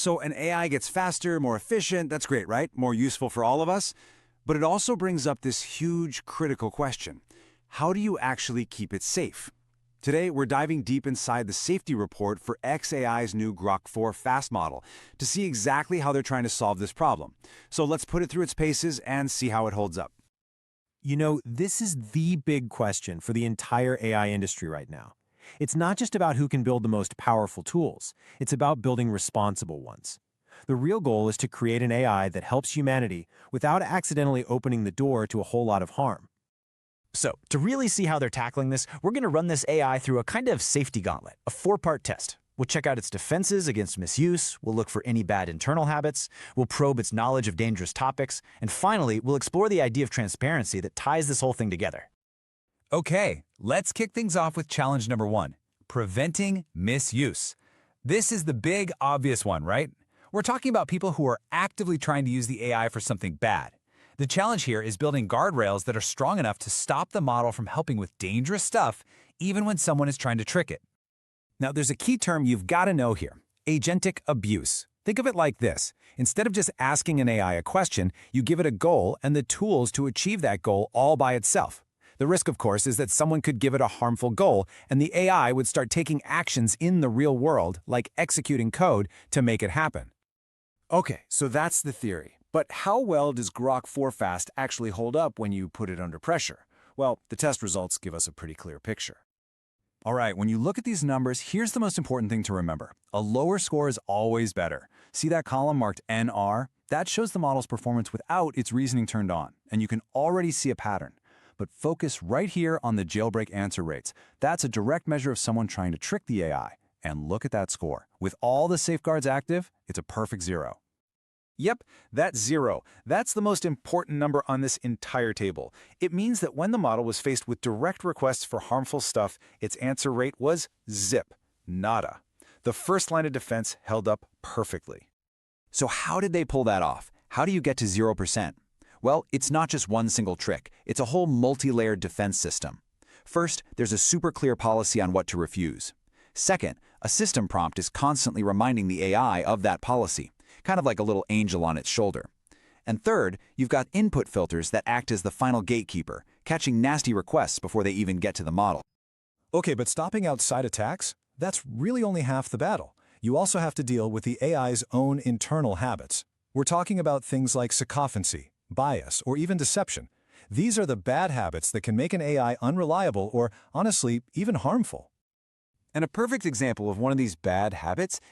So an AI gets faster, more efficient, that's great, right? More useful for all of us. But it also brings up this huge critical question. How do you actually keep it safe? Today, we're diving deep inside the safety report for xAI's new Grok 4 fast model to see exactly how they're trying to solve this problem. So let's put it through its paces and see how it holds up. You know, this is the big question for the entire AI industry right now. It's not just about who can build the most powerful tools, it's about building responsible ones. The real goal is to create an AI that helps humanity without accidentally opening the door to a whole lot of harm. So, to really see how they're tackling this, we're going to run this AI through a kind of safety gauntlet, a 4-part test. We'll check out its defenses against misuse, we'll look for any bad internal habits, we'll probe its knowledge of dangerous topics, and finally, we'll explore the idea of transparency that ties this whole thing together. Okay, let's kick things off with challenge number 1, preventing misuse. This is the big, obvious one, right? We're talking about people who are actively trying to use the AI for something bad. The challenge here is building guardrails that are strong enough to stop the model from helping with dangerous stuff, even when someone is trying to trick it. Now, there's a key term you've got to know here: agentic abuse. Think of it like this. Instead of just asking an AI a question, you give it a goal and the tools to achieve that goal all by itself. The risk, of course, is that someone could give it a harmful goal, and the AI would start taking actions in the real world, like executing code, to make it happen. Okay, so that's the theory. But how well does Grok 4 Fast actually hold up when you put it under pressure? Well, the test results give us a pretty clear picture. All right, when you look at these numbers, here's the most important thing to remember. A lower score is always better. See that column marked NR? That shows the model's performance without its reasoning turned on, and you can already see a pattern. But focus right here on the jailbreak answer rates. That's a direct measure of someone trying to trick the AI. And look at that score. With all the safeguards active, it's a perfect 0. Yep, that's 0. That's the most important number on this entire table. It means that when the model was faced with direct requests for harmful stuff, its answer rate was zip, nada. The first line of defense held up perfectly. So how did they pull that off? How do you get to 0%? Well, it's not just one single trick. It's a whole multi-layered defense system. First, there's a super clear policy on what to refuse. Second, a system prompt is constantly reminding the AI of that policy, kind of like a little angel on its shoulder. And third, you've got input filters that act as the final gatekeeper, catching nasty requests before they even get to the model. Okay, but stopping outside attacks? That's really only half the battle. You also have to deal with the AI's own internal habits. We're talking about things like sycophancy, bias, or even deception. These are the bad habits that can make an AI unreliable or, honestly, even harmful. And a perfect example of one of these bad habits